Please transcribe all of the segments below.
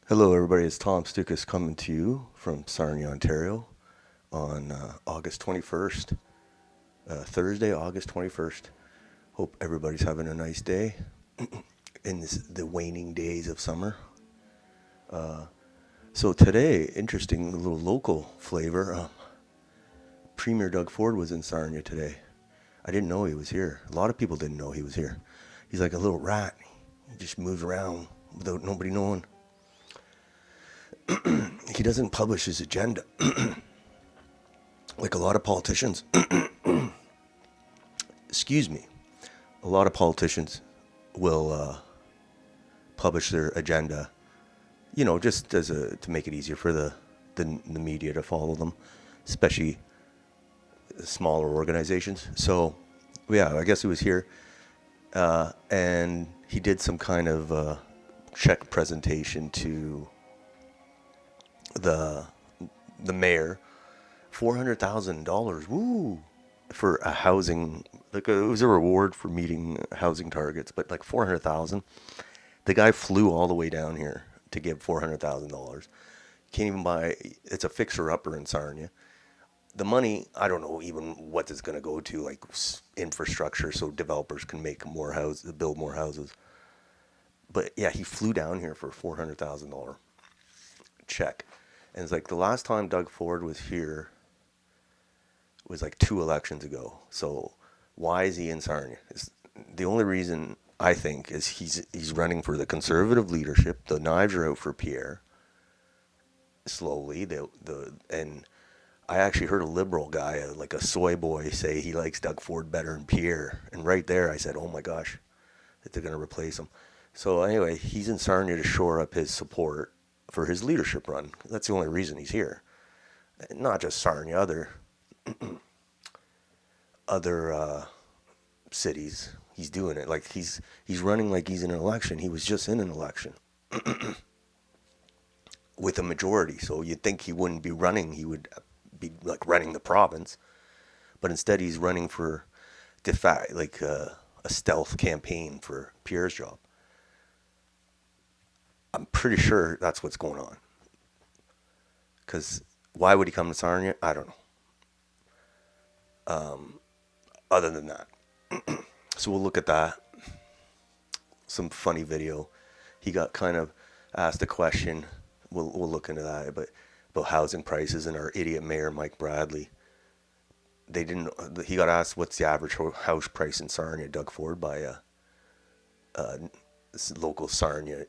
Hello, everybody. It's Tom Stoukas coming to you from Sarnia, Ontario on August 21st, Thursday, August 21st. Hope everybody's having a nice day in the waning days of summer. So, today, interesting little local flavor. Premier Doug Ford was in Sarnia today. I didn't know he was here. A lot of people didn't know he was here. He's like a little rat, he just moves around without nobody knowing. He doesn't publish his agenda like a lot of politicians. Excuse me. A lot of politicians will publish their agenda, just to make it easier for the media to follow them, especially smaller organizations. So, yeah, I guess he was here, and he did some kind of check presentation to the mayor, $400,000. Woo! For a housing, it was a reward for meeting housing targets, but like 400,000. The guy flew all the way down here to give $400,000. Can't even buy. It's a fixer-upper in Sarnia. The money, I don't know even what it's going to go to, like infrastructure, so developers can make more houses, build more houses. But yeah, he flew down here for a $400,000 check. And it's like the last time Doug Ford was here was like 2 elections ago. So why is he in Sarnia? The only reason I think is he's running for the conservative leadership. The knives are out for Pierre. Slowly, and I actually heard a liberal guy, like a soy boy, say he likes Doug Ford better than Pierre. And right there, I said, "Oh my gosh, that they're going to replace him." So anyway, he's in Sarnia to shore up his support for his leadership run. That's the only reason he's here. Not just Sarnia, other cities. He's doing it like he's running like he's in an election. He was just in an election with a majority. So you'd think he wouldn't be running. He would be like running the province, but instead he's running for a stealth campaign for Pierre's job. I'm pretty sure that's what's going on. Because why would he come to Sarnia? I don't know. Other than that. So we'll look at that. Some funny video. He got kind of asked a question. We'll look into that. But about housing prices and our idiot mayor, Mike Bradley. He got asked what's the average house price in Sarnia, Doug Ford, by a local Sarnia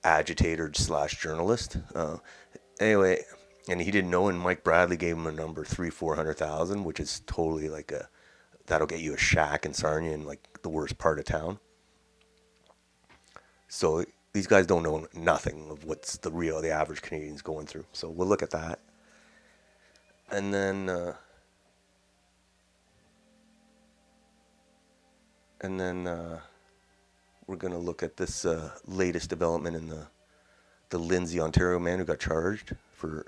agitator / journalist. Anyway, and he didn't know, and Mike Bradley gave him a number, 400,000, which is totally like that'll get you a shack in Sarnia in like the worst part of town. So these guys don't know nothing of what's the average Canadian's going through. So we'll look at that. And then we're going to look at this latest development in the Lindsay, Ontario man who got charged for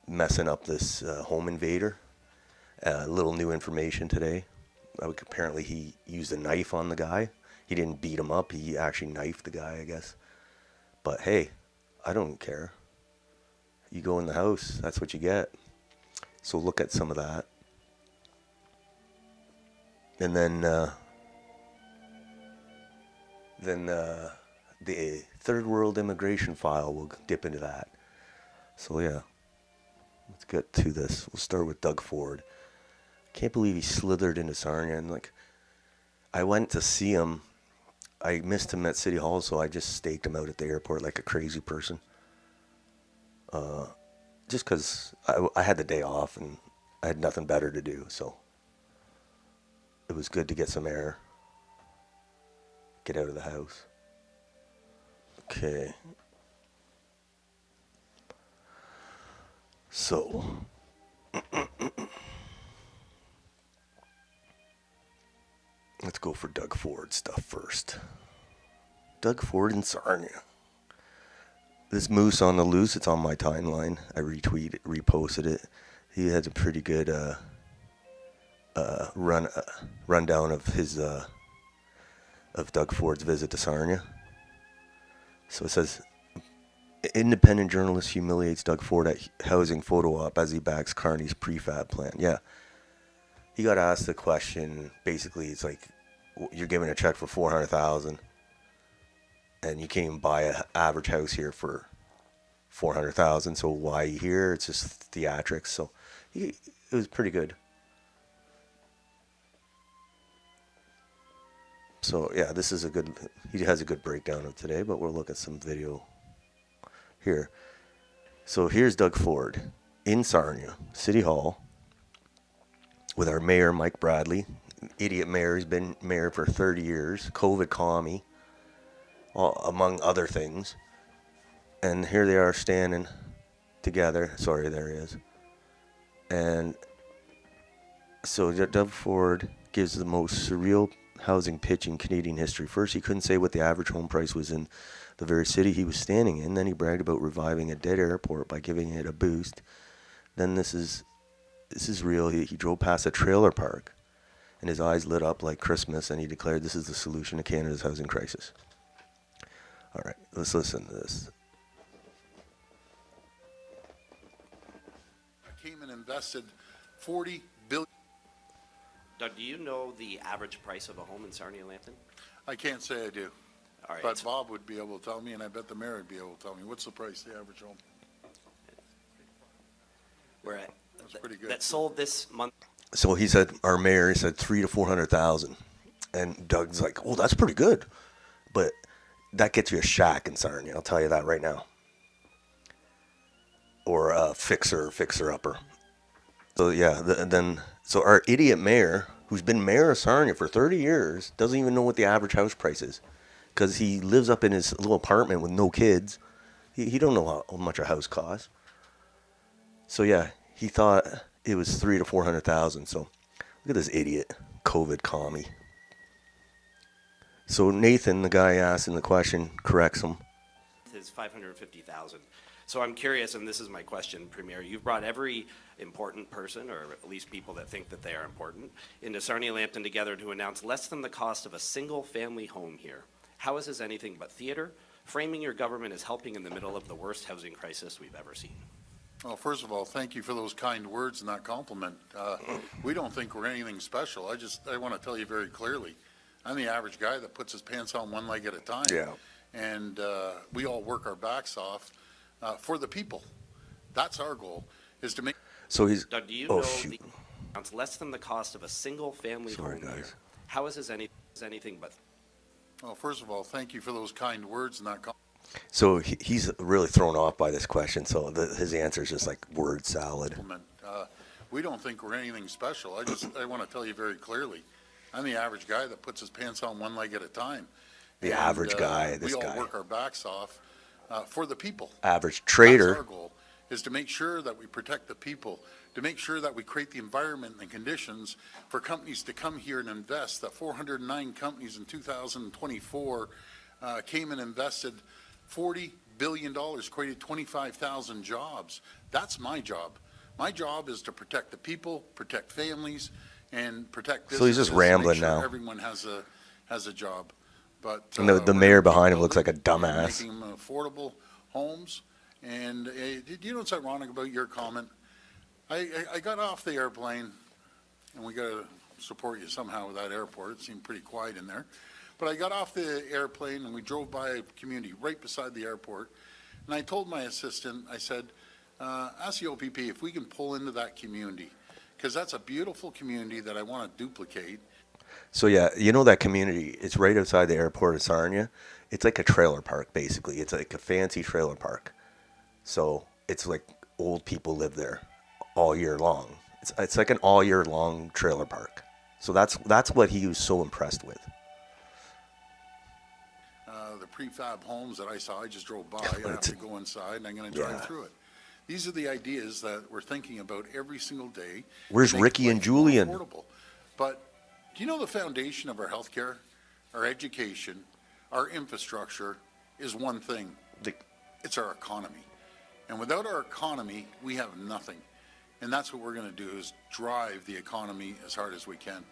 messing up this home invader. Little new information today. Apparently he used a knife on the guy. He didn't beat him up. He actually knifed the guy, I guess. But hey, I don't care. You go in the house, that's what you get. So look at some of that. And then the third world immigration file, we'll dip into that. So yeah, let's get to this. We'll start with Doug Ford. Can't believe he slithered into Sarnia. And I went to see him. I missed him at City Hall, so I just staked him out at the airport like a crazy person. Just because I had the day off and I had nothing better to do, so it was good to get some air. Get out of the house. Okay. So, let's go for Doug Ford stuff first. Doug Ford in Sarnia. This moose on the loose, it's on my timeline. I reposted it. He has a pretty good rundown of his of Doug Ford's visit to Sarnia. So it says, independent journalist humiliates Doug Ford at housing photo op as he backs Carney's prefab plan. Yeah. He got asked the question, basically, it's like, you're giving a check for $400,000 and you can't even buy an average house here for $400,000, so why are you here? It's just theatrics. So it was pretty good. So yeah, this is he has a good breakdown of today, but we'll look at some video here. So here's Doug Ford in Sarnia, City Hall, with our mayor, Mike Bradley. Idiot mayor, he's been mayor for 30 years, COVID commie, among other things. And here they are standing together. Sorry, there he is. And so Doug Ford gives the most surreal housing pitch in Canadian history. First, he couldn't say what the average home price was in the very city he was standing in. Then he bragged about reviving a dead airport by giving it a boost. Then this is real. He drove past a trailer park, and his eyes lit up like Christmas, and he declared this is the solution to Canada's housing crisis. All right, let's listen to this. Came and invested $40 billion. Doug, do you know the average price of a home in Sarnia, Lambton? I can't say I do. All right. But Bob would be able to tell me, and I bet the mayor would be able to tell me. What's the price of the average home? We're at, That's pretty good. that sold this month. So he said, our mayor, he said 300,000 to 400,000, and Doug's like, oh, that's pretty good, but that gets you a shack in Sarnia. I'll tell you that right now, or a fixer upper. So yeah, so our idiot mayor, who's been mayor of Sarnia for 30 years, doesn't even know what the average house price is, because he lives up in his little apartment with no kids. He don't know how much a house costs. So yeah, he thought it was 300,000 to 400,000. So look at this idiot, COVID commie. So Nathan, the guy asking the question, corrects him. Is 550,000. So I'm curious, and this is my question, Premier. You've brought every important person, or at least people that think that they are important, into Sarnia Lambton together to announce less than the cost of a single family home here. How is this anything but theater? Framing your government as helping in the middle of the worst housing crisis we've ever seen. Well, first of all, thank you for those kind words and that compliment. We don't think we're anything special. I want to tell you very clearly, I'm the average guy that puts his pants on one leg at a time. Yeah. And we all work our backs off for the people. That's our goal, is to make. So he's. Doug, do you know the amounts less than the cost of a single family home guys. here? How is this anything but? Well, first of all, thank you for those kind words and that compliment. So he's really thrown off by this question. So his answer is just like word salad. We don't think we're anything special. I want to tell you very clearly, I'm the average guy that puts his pants on one leg at a time. The average guy, this guy. We all guy. work our backs off for the people. Average trader. That's our goal, is to make sure that we protect the people, to make sure that we create the environment and conditions for companies to come here and invest. That 409 companies in 2024 came and invested $40 billion, created 25,000 jobs. That's my job. My job is to protect the people, protect families, and protect businesses. So he's just rambling now. everyone has a job. But and the mayor behind him looks like a dumbass. Making affordable homes. And do you know what's ironic about your comment? I got off the airplane, and we got to support you somehow with that airport. It seemed pretty quiet in there. But I got off the airplane, and we drove by a community right beside the airport. And I told my assistant, I said, ask the OPP if we can pull into that community, because that's a beautiful community that I want to duplicate. So yeah, you know that community, it's right outside the airport of Sarnia. It's like a trailer park, basically. It's like a fancy trailer park. So it's like old people live there all year long. It's like an all year long trailer park. So that's what he was so impressed with. The prefab homes that I saw, I just drove by. I have to go inside, and I'm going to drive through it. These are the ideas that we're thinking about every single day. Where's Ricky and Julian? Affordable. But do you know the foundation of our healthcare, our education, our infrastructure is one thing. It's our economy. And without our economy, we have nothing. And that's what we're going to do, is drive the economy as hard as we can.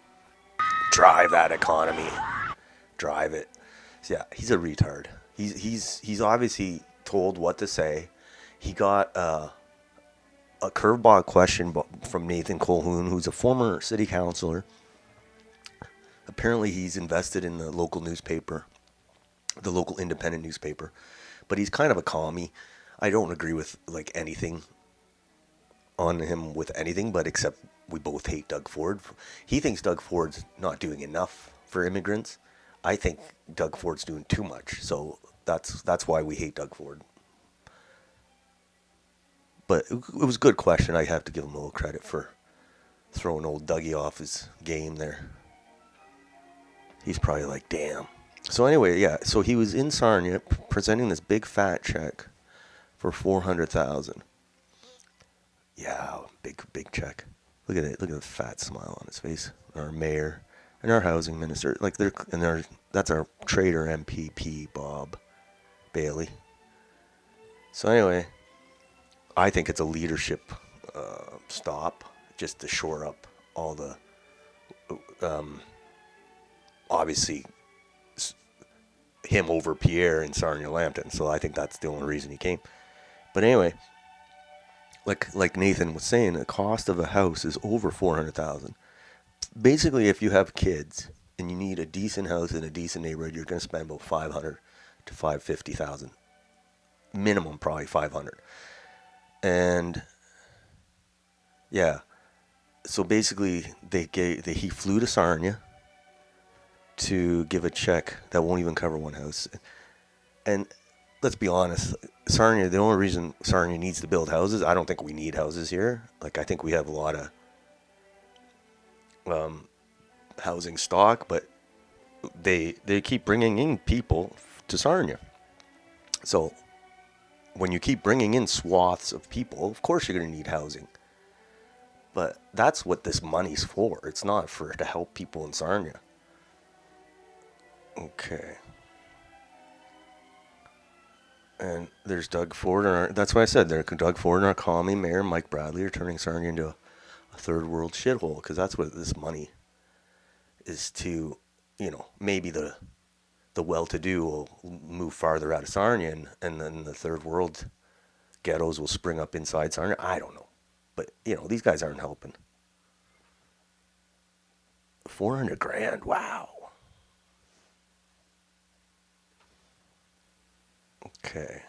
Drive that economy. Drive it. So yeah, he's a retard. He's obviously told what to say. He got a curveball question from Nathan Colhoun, who's a former city councilor. Apparently, he's invested in the local newspaper, the local independent newspaper, but he's kind of a commie. I don't agree with like anything on him with anything, but except we both hate Doug Ford. He thinks Doug Ford's not doing enough for immigrants. I think Doug Ford's doing too much, so that's why we hate Doug Ford. But it was a good question. I have to give him a little credit for throwing old Dougie off his game there. He's probably like, damn. So anyway, yeah. So he was in Sarnia presenting this big fat check for $400,000. Yeah, big check. Look at it. Look at the fat smile on his face. Our mayor and our housing minister, like that's our trader MPP Bob Bailey. So anyway, I think it's a leadership stop just to shore up all the obviously him over Pierre in Sarnia Lambton. So I think that's the only reason he came. But anyway, like Nathan was saying, the cost of a house is over $400,000. Basically, if you have kids and you need a decent house in a decent neighborhood, you're going to spend about $500,000 to $550,000. Minimum, probably $500,000. And yeah, so basically he flew to Sarnia to give a check that won't even cover one house. And let's be honest, Sarnia, the only reason Sarnia needs to build houses, I don't think we need houses here. Like, I think we have a lot of housing stock, but they keep bringing in people to Sarnia. So when you keep bringing in swaths of people, of course you're going to need housing. But that's what this money's for. It's not to help people in Sarnia. Okay. And there's Doug Ford. That's why I said there. Doug Ford and our commie mayor, Mike Bradley, are turning Sarnia into a third world shithole, because that's what this money is to, maybe the well-to-do will move farther out of Sarnia, and then the third world ghettos will spring up inside Sarnia. I don't know. But, these guys aren't helping. $400,000. Wow. Okay.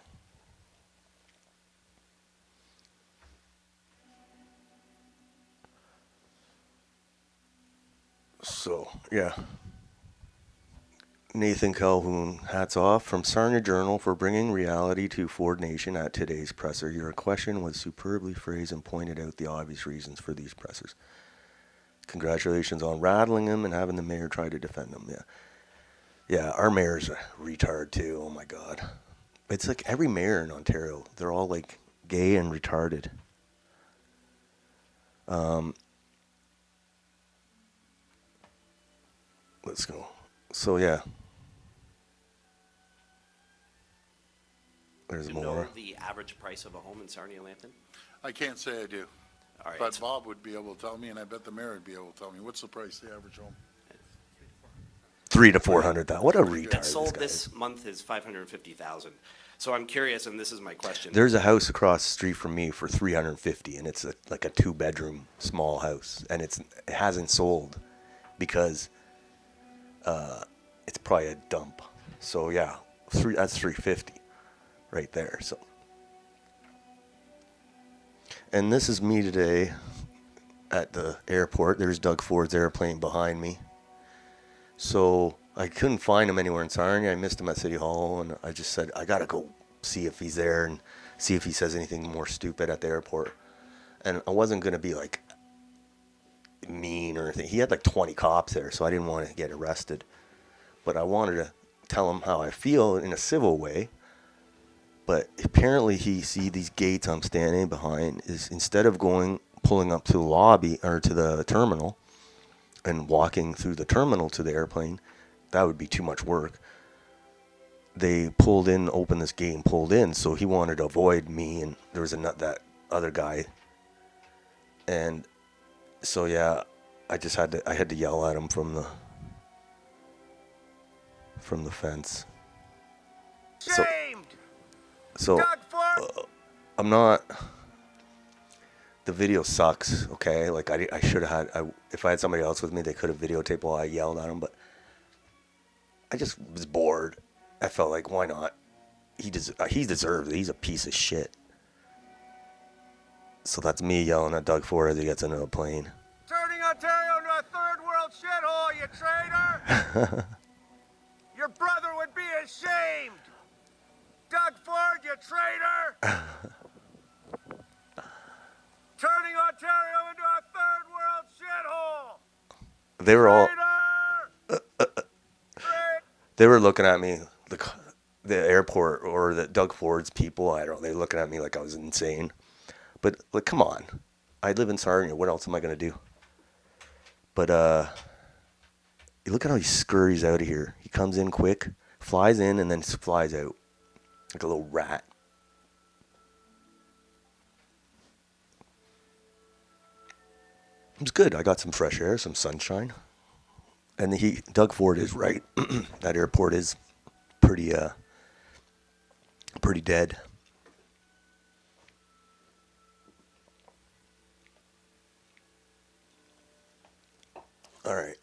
So, yeah. Nathan Calhoun, hats off from Sarnia Journal for bringing reality to Ford Nation at today's presser. Your question was superbly phrased and pointed out the obvious reasons for these pressers. Congratulations on rattling him and having the mayor try to defend him. Yeah. Yeah, our mayor's a retard too. Oh my God. It's like every mayor in Ontario, they're all like gay and retarded. Let's go. So yeah. There's more. Do you know the average price of a home in Sarnia Lambton? I can't say I do. All right. But Bob would be able to tell me, and I bet the mayor would be able to tell me. What's the price of the average home? $300,000 to $400,000. What a retard! That sold this month is $550,000. So I'm curious, and this is my question. There's a house across the street from me for $350,000, and it's like a 2-bedroom small house, and it hasn't sold because it's probably a dump. So yeah, that's $350,000 right there. So, and this is me today at the airport. There's Doug Ford's airplane behind me. So I couldn't find him anywhere in Sarnia. I missed him at City Hall, and I just said, I got to go see if he's there and see if he says anything more stupid at the airport. And I wasn't going to be like mean or anything. He had like 20 cops there, so I didn't want to get arrested. But I wanted to tell him how I feel in a civil way. But apparently he see these gates I'm standing behind is, instead of pulling up to the lobby or to the terminal and walking through the terminal to the airplane, that would be too much work. They opened this gate and pulled in, so he wanted to avoid me, and there was that other guy. And so yeah, I had to yell at him from the fence. ashamed. So Doug Ford. I'm not. The video sucks. Okay, like I should have had. If I had somebody else with me, they could have videotaped while I yelled at him. But I just was bored. I felt like, why not? He deserves it. He's a piece of shit. So that's me yelling at Doug Ford as he gets into a plane. Turning Ontario into a third world shithole, you traitor. Your brother would be ashamed. Doug Ford, you traitor. Turning Ontario into a third world shithole. They were all. Traitor. They were looking at me, the airport or the Doug Ford's people. I don't know. They were looking at me like I was insane. But like, come on, I live in Sarnia. What else am I gonna do? But you look at how he scurries out of here. He comes in quick, flies in, and then flies out like a little rat. It was good. I got some fresh air, some sunshine. And Doug Ford is right. That airport is pretty dead. All right.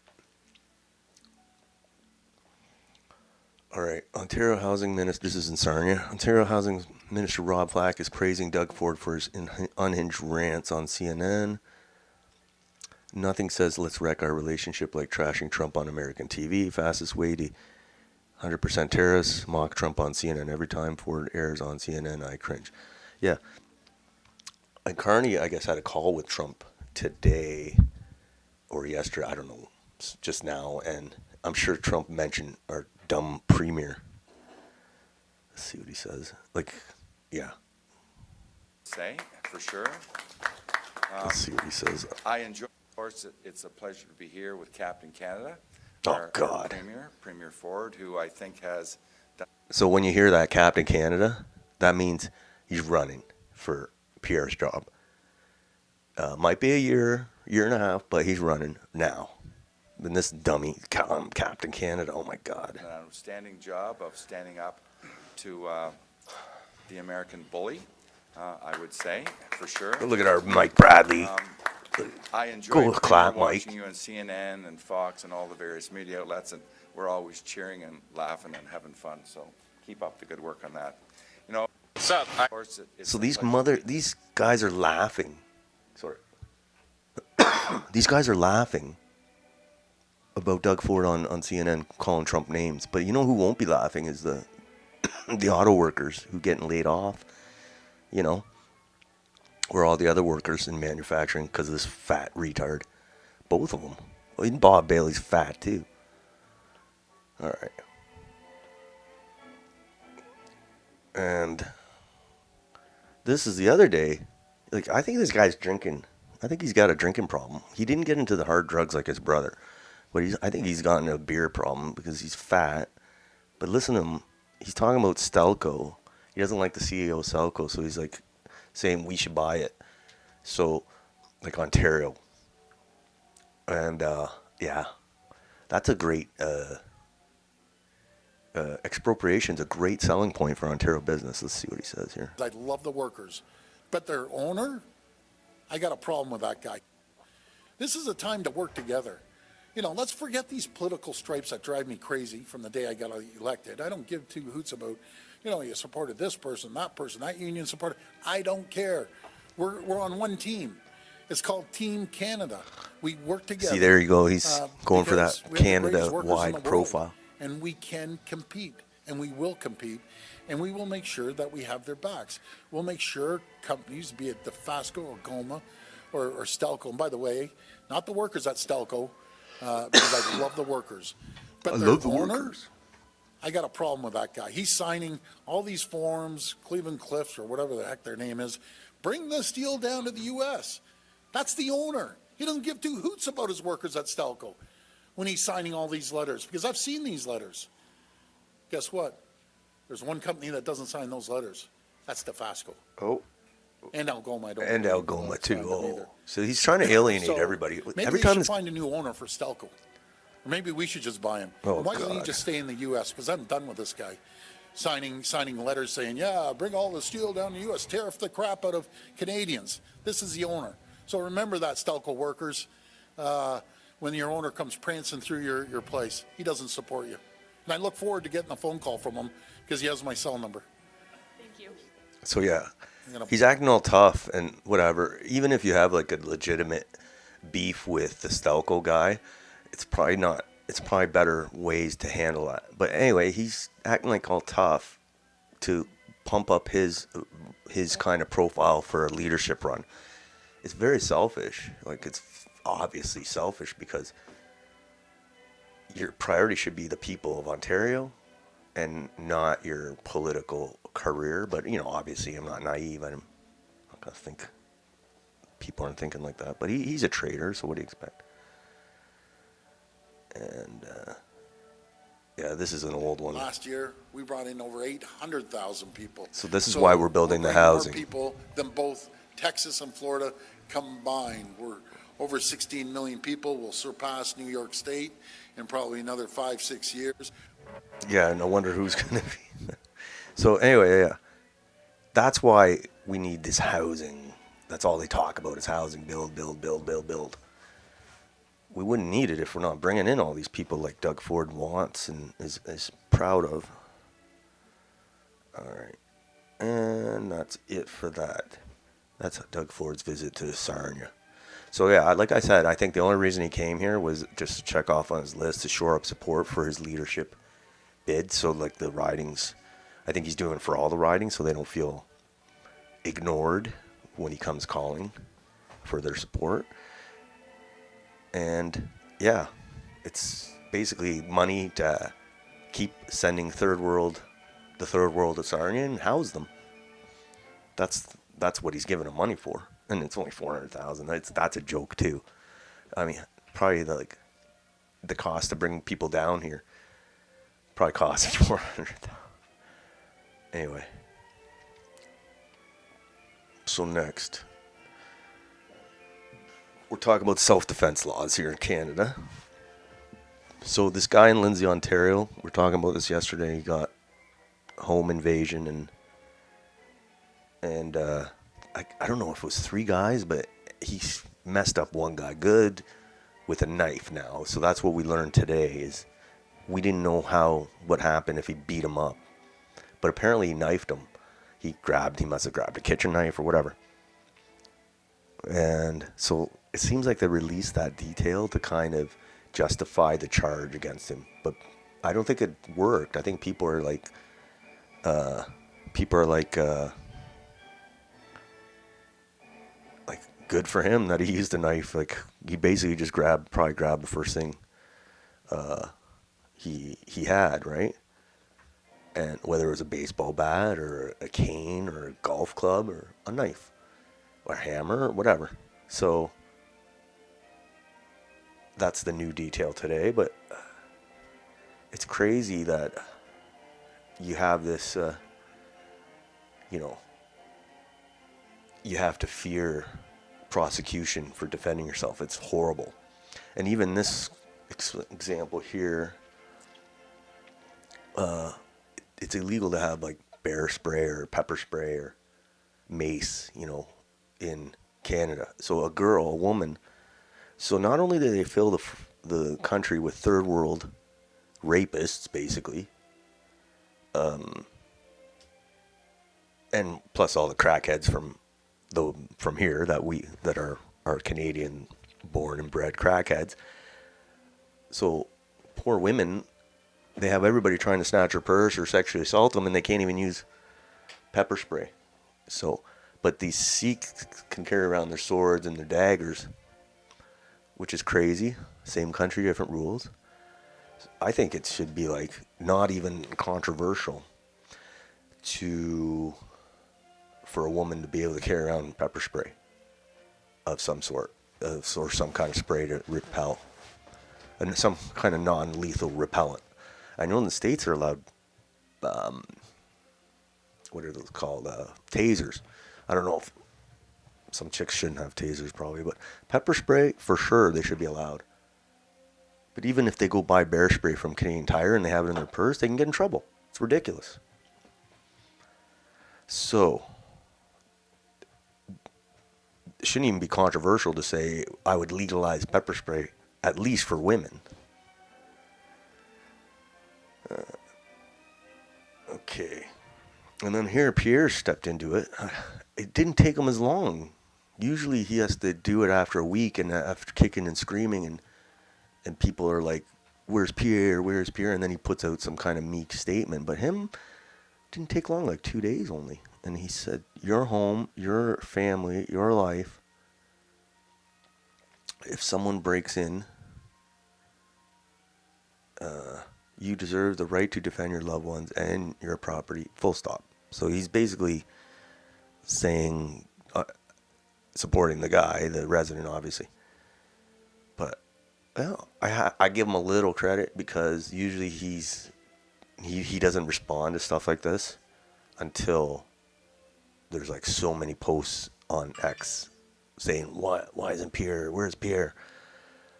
Ontario Housing Minister, this is in Sarnia. Ontario Housing Minister Rob Flack is praising Doug Ford for his unhinged rants on CNN. Nothing says let's wreck our relationship like trashing Trump on American TV. Fastest way to 100% terrorists mock Trump on CNN. Every time Ford airs on CNN, I cringe. Yeah. And Carney, I guess, had a call with Trump today or yesterday. I don't know. Just now. And I'm sure Trump mentioned our dumb premier. Let's see what he says. Like, yeah. Say, for sure. Let's see what he says. I enjoy. Of course, it's a pleasure to be here with Captain Canada. Oh, God. Our Premier Ford, who I think has done. So when you hear that Captain Canada, that means he's running for Pierre's job. Might be a year and a half, but he's running now. And this dummy, Captain Canada, oh my God. An outstanding job of standing up to the American bully, I would say, for sure. Look at our Mike Bradley. I enjoy Go clap, watching Mike. you on CNN and Fox and all the various media outlets, and we're always cheering and laughing and having fun. So keep up the good work on that. You know, What's up? of course, So these guys are laughing. Sorry. These guys are laughing about Doug Ford on CNN calling Trump names. But you know who won't be laughing is the auto workers who getting laid off. You know. Or all the other workers in manufacturing because of this fat retard. Both of them. Well, even Bob Bailey's fat too. All right. And this is the other day. Like, I think this guy's drinking. I think he's got a drinking problem. He didn't get into the hard drugs like his brother. But I think he's gotten a beer problem because he's fat. But listen to him. He's talking about Stelco. He doesn't like the CEO of Stelco, so he's like, saying we should buy it. So, like Ontario. And, yeah, that's a great, expropriation's a great selling point for Ontario business. Let's see what he says here. I love the workers, but their owner, I got a problem with that guy. This is a time to work together. You know, let's forget these political stripes that drive me crazy from the day I got elected. I don't give two hoots about, you know, you supported this person, that union supported. I don't care. We're on one team. It's called Team Canada. We work together. See, there you go. He's going for that Canada-wide profile. And we can compete, and we will compete, and we will make sure that we have their backs. We'll make sure companies, be it DeFasco or Goma or Stelco, and by the way, not the workers at Stelco, because I love the workers. But their owner, I got a problem with that guy. He's signing all these forms, Cleveland Cliffs or whatever the heck their name is. Bring the steel down to the U.S. That's the owner. He doesn't give two hoots about his workers at Stelco when he's signing all these letters, because I've seen these letters. Guess what? There's one company that doesn't sign those letters. That's DeFasco. Oh. And Algoma. And Algoma, too. Oh. So he's trying to alienate everybody. Maybe Every we time should find a new owner for Stelco. Or maybe we should just buy him. Oh, Why doesn't he God. just stay in the U.S.? Because I'm done with this guy. signing letters saying, yeah, bring all the steel down to the U.S., tariff the crap out of Canadians. This is the owner. So remember that, Stoukas workers, when your owner comes prancing through your place. He doesn't support you. And I look forward to getting a phone call from him because he has my cell number. Thank you. So yeah, he's acting all tough and whatever. Even if you have like a legitimate beef with the Stoukas guy, it's probably better ways to handle that. But anyway, he's acting like all tough to pump up his kind of profile for a leadership run. It's very selfish. Like, it's obviously selfish because your priority should be the people of Ontario and not your political career. But, you know, obviously I'm not naive. I'm not going to think people aren't thinking like that. But he's a traitor, so what do you expect? And, yeah, this is an old one. Last year, we brought in over 800,000 people. So this is why we're building the housing. More people than both Texas and Florida combined. We're over 16 million people. We'll surpass New York State in probably another 5-6 years. Yeah, no wonder who's going to be. So anyway, yeah, that's why we need this housing. That's all they talk about is housing. Build, build, build, build, build. We wouldn't need it if we're not bringing in all these people like Doug Ford wants and is proud of. All right. And that's it for that. That's Doug Ford's visit to Sarnia. So, yeah, like I said, I think the only reason he came here was just to check off on his list to shore up support for his leadership bid. So, like, the ridings, I think he's doing it for all the ridings so they don't feel ignored when he comes calling for their support. And, yeah, it's basically money to keep sending the third world to Sarnia and house them. That's what he's giving them money for. And it's only $400,000. That's a joke, too. I mean, probably the cost to bring people down here probably costs $400,000. Anyway. So next, we're talking about self-defense laws here in Canada. So this guy in Lindsay, Ontario, we were talking about this yesterday. He got home invasion and I don't know if it was 3 guys, but he messed up one guy good with a knife now. So that's what we learned today is we didn't know what happened if he beat him up. But apparently he knifed him. He must have grabbed a kitchen knife or whatever. And so it seems like they released that detail to kind of justify the charge against him. But I don't think it worked. I think people are like, good for him that he used a knife. Like, he basically just probably grabbed the first thing he had, right? And whether it was a baseball bat or a cane or a golf club or a knife or a hammer or whatever. So that's the new detail today. But it's crazy that you have this, you have to fear prosecution for defending yourself. It's horrible. And even this example here, it's illegal to have like bear spray or pepper spray or mace, in Canada. So a woman, so not only do they fill the country with third world rapists, basically, and plus all the crackheads from here that are Canadian born and bred crackheads. So poor women, they have everybody trying to snatch her purse or sexually assault them, and they can't even use pepper spray. So, but these Sikhs can carry around their swords and their daggers, which is crazy. Same country, different rules. I think it should be like not even controversial for a woman to be able to carry around pepper spray of some sort, or some kind of spray to repel, and some kind of non-lethal repellent. I know in the States they're allowed, what are those called, tasers. I don't know if some chicks shouldn't have tasers probably, but pepper spray, for sure, they should be allowed. But even if they go buy bear spray from Canadian Tire and they have it in their purse, they can get in trouble. It's ridiculous. So, it shouldn't even be controversial to say I would legalize pepper spray, at least for women. Okay. And then here Pierre stepped into it. It didn't take him as long. Usually he has to do it after a week and after kicking and screaming, and people are like, where's Pierre? Where's Pierre? And then he puts out some kind of meek statement. But him, didn't take long, like 2 days only. And he said, your home, your family, your life. If someone breaks in, you deserve the right to defend your loved ones and your property, full stop. So he's basically saying, supporting the guy, the resident, obviously. But, well, I give him a little credit because usually he doesn't respond to stuff like this until there's like so many posts on X saying, why isn't Pierre? Where's Pierre?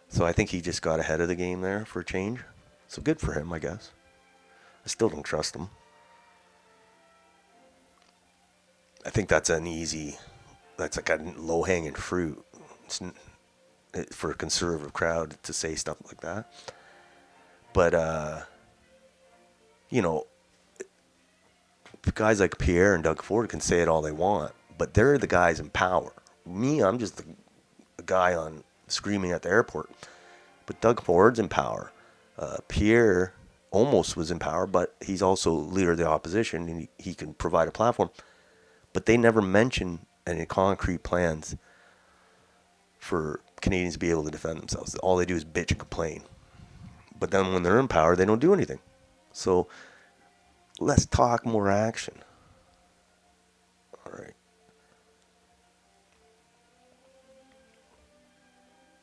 So I think he just got ahead of the game there for a change. So good for him, I guess. I still don't trust him. I think that's like a low-hanging fruit for a conservative crowd to say stuff like that. But, you know, guys like Pierre and Doug Ford can say it all they want, but they're the guys in power. Me, I'm just the guy on screaming at the airport. But Doug Ford's in power. Pierre almost was in power, but he's also leader of the opposition, and he can provide a platform. But they never mention any concrete plans for Canadians to be able to defend themselves. All they do is bitch and complain. But then when they're in power, they don't do anything. So let's talk more action. All right.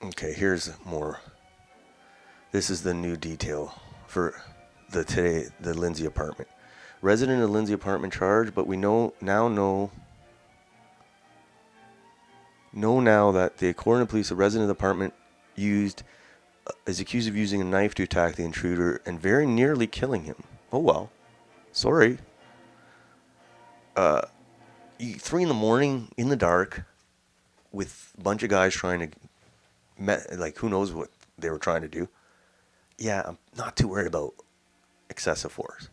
Okay, here's more. This is the new detail for the Lindsay apartment. Resident of Lindsay apartment charged, but we know now that according to police, the resident of the apartment is accused of using a knife to attack the intruder and very nearly killing him. Oh well, sorry. 3 a.m. in the dark, with a bunch of guys trying to, like, who knows what they were trying to do. Yeah, I'm not too worried about excessive force.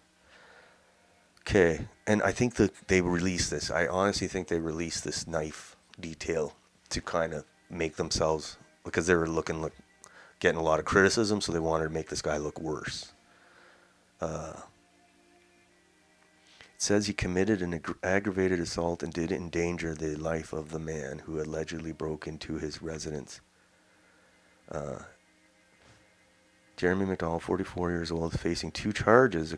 Okay, and I think that they released this. I honestly think they released this knife detail to kind of make themselves, because they were getting a lot of criticism, so they wanted to make this guy look worse. It says he committed an aggravated assault and did endanger the life of the man who allegedly broke into his residence. Jeremy McDonald, 44 years old, facing 2 charges.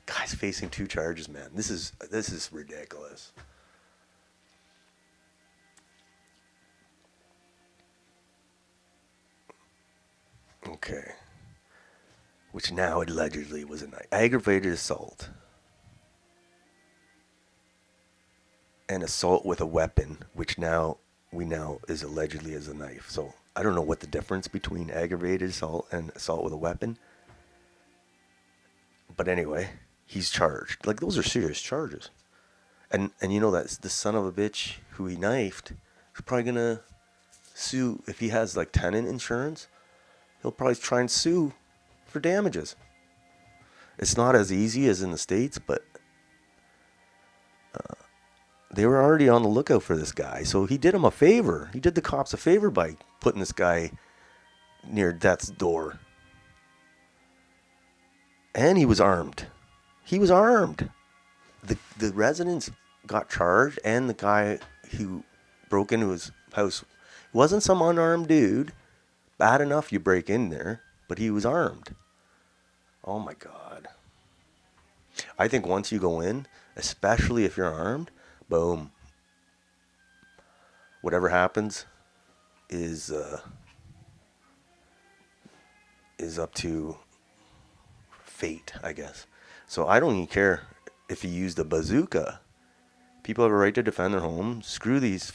Guy's facing 2 charges, man. This is ridiculous. Okay. Which now allegedly was an aggravated assault. And assault with a weapon, which now we know is allegedly as a knife. So I don't know what the difference between aggravated assault and assault with a weapon. But anyway, he's charged. Like, those are serious charges. And you know that the son of a bitch who he knifed is probably going to sue. If he has, like, tenant insurance, he'll probably try and sue for damages. It's not as easy as in the States, but they were already on the lookout for this guy. So he did him a favor. He did the cops a favor by putting this guy near death's door. And he was armed. He was armed. The residents got charged, and the guy who broke into his house wasn't some unarmed dude. Bad enough you break in there, but he was armed. Oh my God. I think once you go in, especially if you're armed, boom. Whatever happens is up to fate, I guess. So I don't even care if he used a bazooka. People have a right to defend their home. Screw these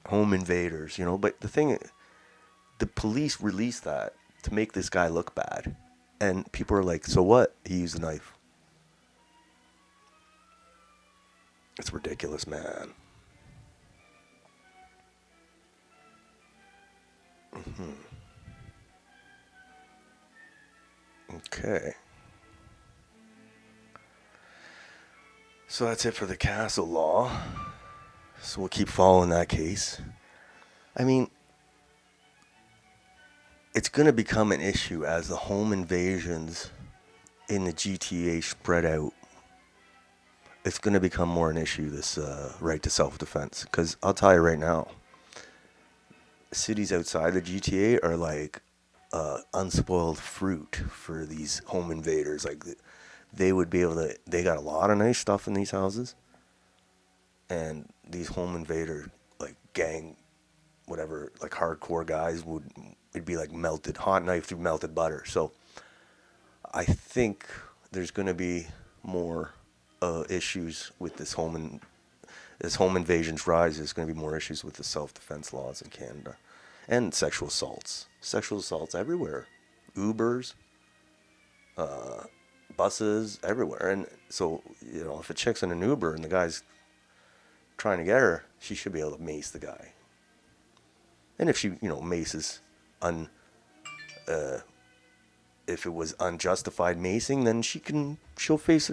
home invaders, you know. But the police released that to make this guy look bad. And people are like, so what? He used a knife. It's ridiculous, man. Okay. So that's it for the castle law. So we'll keep following that case. I mean, it's going to become an issue as the home invasions in the GTA spread out. It's going to become more an issue, this right to self-defense. Because I'll tell you right now, cities outside the GTA are like unspoiled fruit for these home invaders. Like, they would be able to, they got a lot of nice stuff in these houses. And these home invader, like gang, whatever, like hardcore guys it'd be like melted, hot knife through melted butter. So I think there's going to be more issues with this as home invasions rise. There's going to be more issues with the self-defense laws in Canada, and sexual assaults everywhere, Ubers, buses, everywhere. And so, if a chick's in an Uber and the guy's trying to get her, she should be able to mace the guy. And if she, maces if it was unjustified macing, then she'll face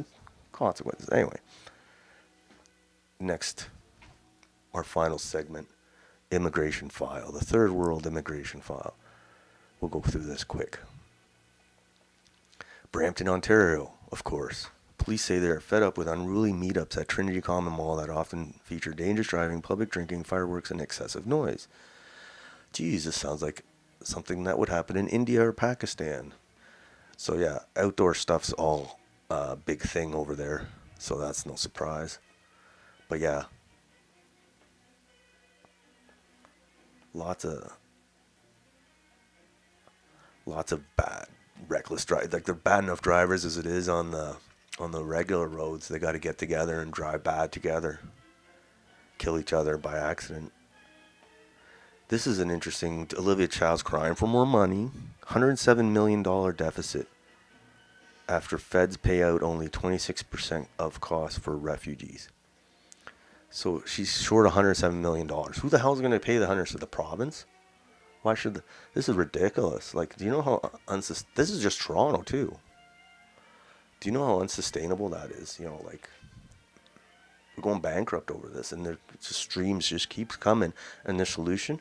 consequences. Anyway, next, our final segment, immigration file, the third world immigration file. We'll go through this quick. Brampton, Ontario, of course. Police say they are fed up with unruly meetups at Trinity Common Mall that often feature dangerous driving, public drinking, fireworks, and excessive noise. Geez, this sounds like something that would happen in India or Pakistan. So yeah, outdoor stuff's all a big thing over there, so that's no surprise. But yeah, lots of bad, reckless drive. Like, they're bad enough drivers as it is on the regular roads. They got to get together and drive bad together, kill each other by accident. This is an interesting. Olivia Child's crying for more money. $107 million deficit after feds pay out only 26% of costs for refugees. So she's short $107 million. Who the hell is going to pay the $100? The province? Why should this is ridiculous. Like, do you know how this is just Toronto too. Do you know how unsustainable that is? Like, we're going bankrupt over this, and the streams just keeps coming. And the solution,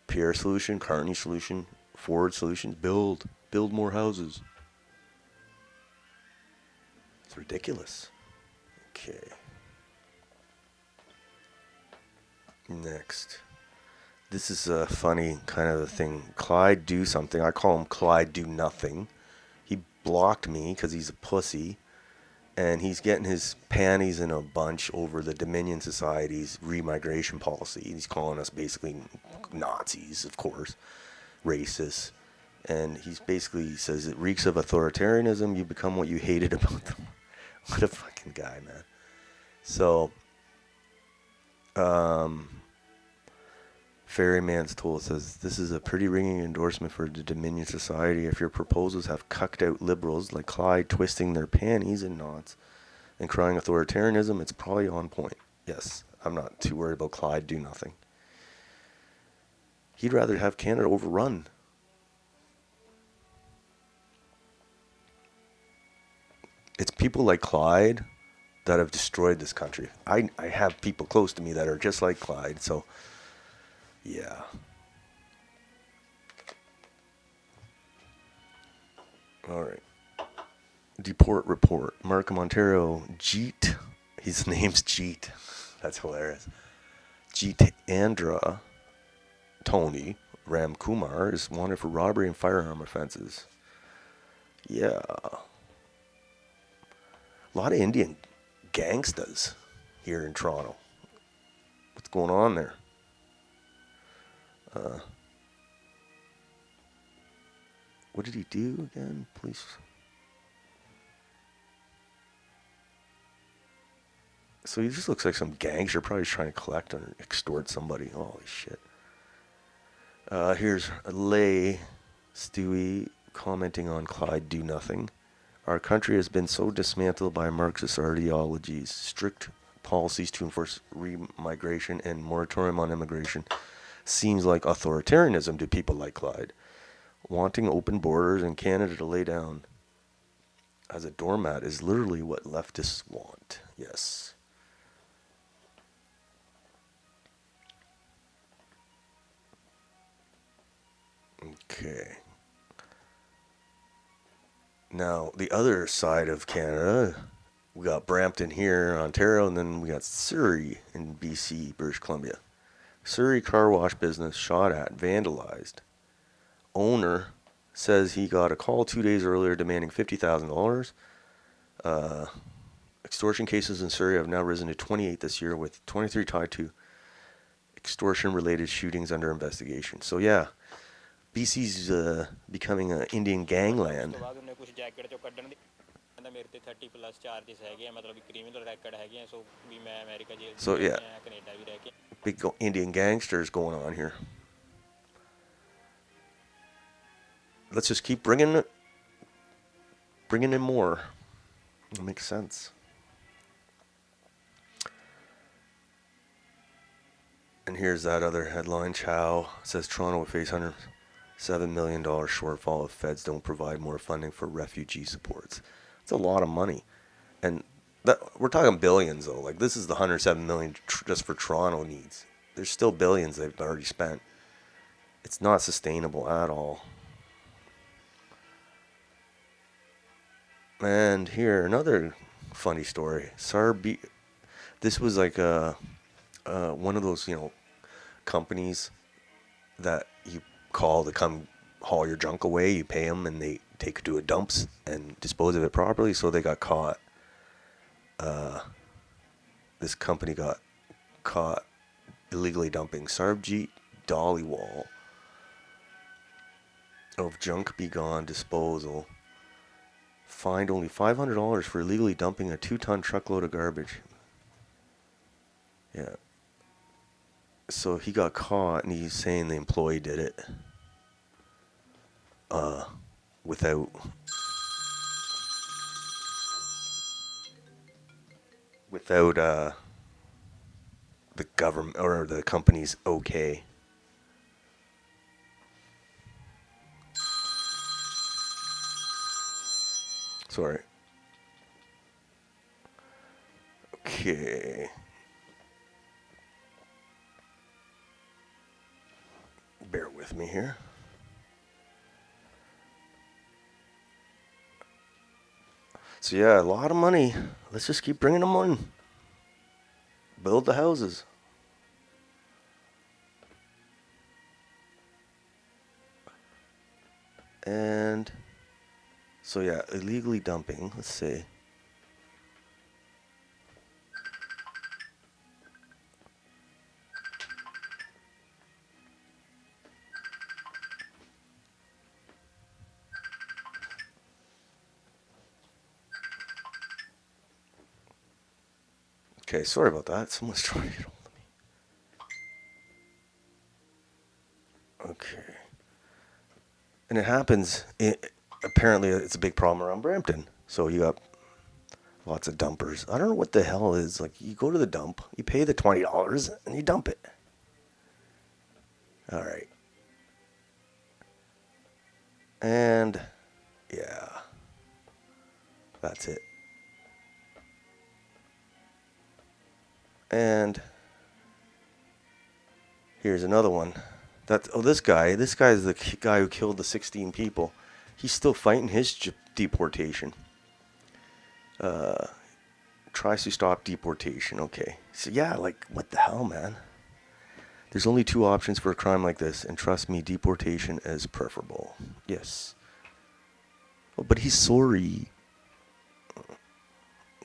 Pierre solution, Carney solution, Ford solutions, build more houses. It's ridiculous. Okay. Next. This is a funny kind of a thing. Clyde do something. I call him Clyde do nothing. He blocked me because he's a pussy. And he's getting his panties in a bunch over the Dominion Society's remigration policy. He's calling us basically Nazis, of course, racists. And he says it reeks of authoritarianism. You become what you hated about them. What a fucking guy, man. So, Ferryman's Toll says, this is a pretty ringing endorsement for the Dominion Society. If your proposals have cucked out liberals like Clyde twisting their panties in knots and crying authoritarianism, it's probably on point. Yes, I'm not too worried about Clyde do nothing. He'd rather have Canada overrun. It's people like Clyde that have destroyed this country. I have people close to me that are just like Clyde, so yeah. All right. Deport report. Markham, Ontario. Jeet. His name's Jeet. That's hilarious. Jeet Andra Tony Ram Kumar is wanted for robbery and firearm offenses. Yeah. A lot of Indian gangstas here in Toronto. What's going on there? What did he do again? Please. So he just looks like some gangster, probably trying to collect and extort somebody. Holy shit. Here's Lay Stewie commenting on Clyde do nothing. Our country has been so dismantled by Marxist ideologies, strict policies to enforce remigration and moratorium on immigration seems like authoritarianism to people like Clyde, wanting open borders and Canada to lay down as a doormat is literally what leftists want. Yes. Okay. Now, the other side of Canada, we got Brampton here, Ontario, and then we got Surrey in BC, British Columbia. Surrey car wash business shot at, vandalized. Owner says he got a call 2 days earlier demanding $50,000. Extortion cases in Surrey have now risen to 28 this year, with 23 tied to extortion-related shootings under investigation. So yeah, BC's becoming an Indian gangland. So yeah, big Indian gangsters going on here. Let's just keep bringing in more. It makes sense. And here's that other headline. Chow says Toronto will face $107 million shortfall if feds don't provide more funding for refugee supports. It's a lot of money. And we're talking billions, though. Like, this is the $107 million just for Toronto needs. There's still billions they've already spent. It's not sustainable at all. And here, another funny story. This was like one of those, companies that you call to come haul your junk away. You pay them and they take it to a dumps and dispose of it properly. So they got caught. This company got caught illegally dumping Sarnia Dollywall of junk begone disposal. Fined only $500 for illegally dumping a 2-ton truckload of garbage. Yeah. So he got caught, and he's saying the employee did it. Without the government or the company's okay. Sorry. Okay. Bear with me here. So yeah, a lot of money. Let's just keep bringing them on. Build the houses. And so yeah, illegally dumping. Let's see. Okay, sorry about that. Someone's trying to get hold of me. Okay. And it happens, apparently it's a big problem around Brampton. So you got lots of dumpers. I don't know what the hell is. Like, you go to the dump, you pay the $20, and you dump it. All right. And, yeah. That's it. And here's another one. This guy is the guy who killed the 16 people. He's still fighting his deportation. Tries to stop deportation. Okay. So yeah, like, what the hell, man? There's only 2 options for a crime like this, and trust me, deportation is preferable. Yes. Oh, but he's sorry.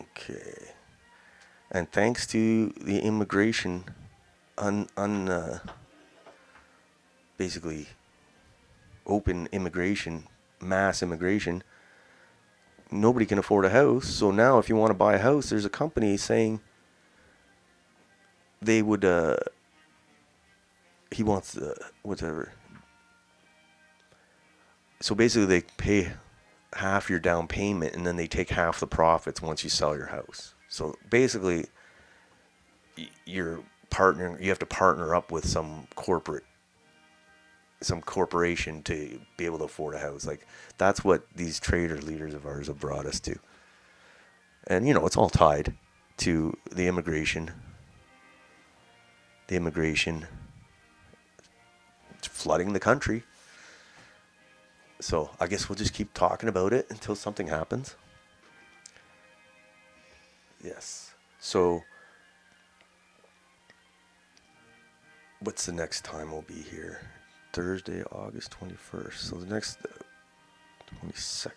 Okay. And thanks to the immigration, basically open immigration, mass immigration, nobody can afford a house. So now if you want to buy a house, there's a company saying they would, he wants whatever. So basically they pay half your down payment and then they take half the profits once you sell your house. So basically you're partnering. You have to partner up with some corporation to be able to afford a house. Like, that's what these trader leaders of ours have brought us to. And, you know, it's all tied to the immigration flooding the country. So I guess we'll just keep talking about it until something happens. Yes. So what's the next time we'll be here? Thursday, August 21st. So the next 22nd.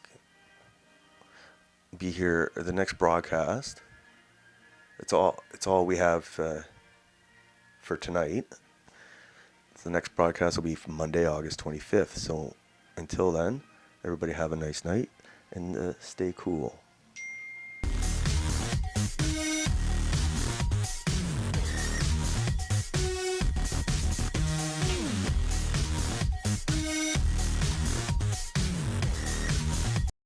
Be here, the next broadcast. It's all we have for tonight. The next broadcast will be from Monday, August 25th. So until then, everybody have a nice night and stay cool.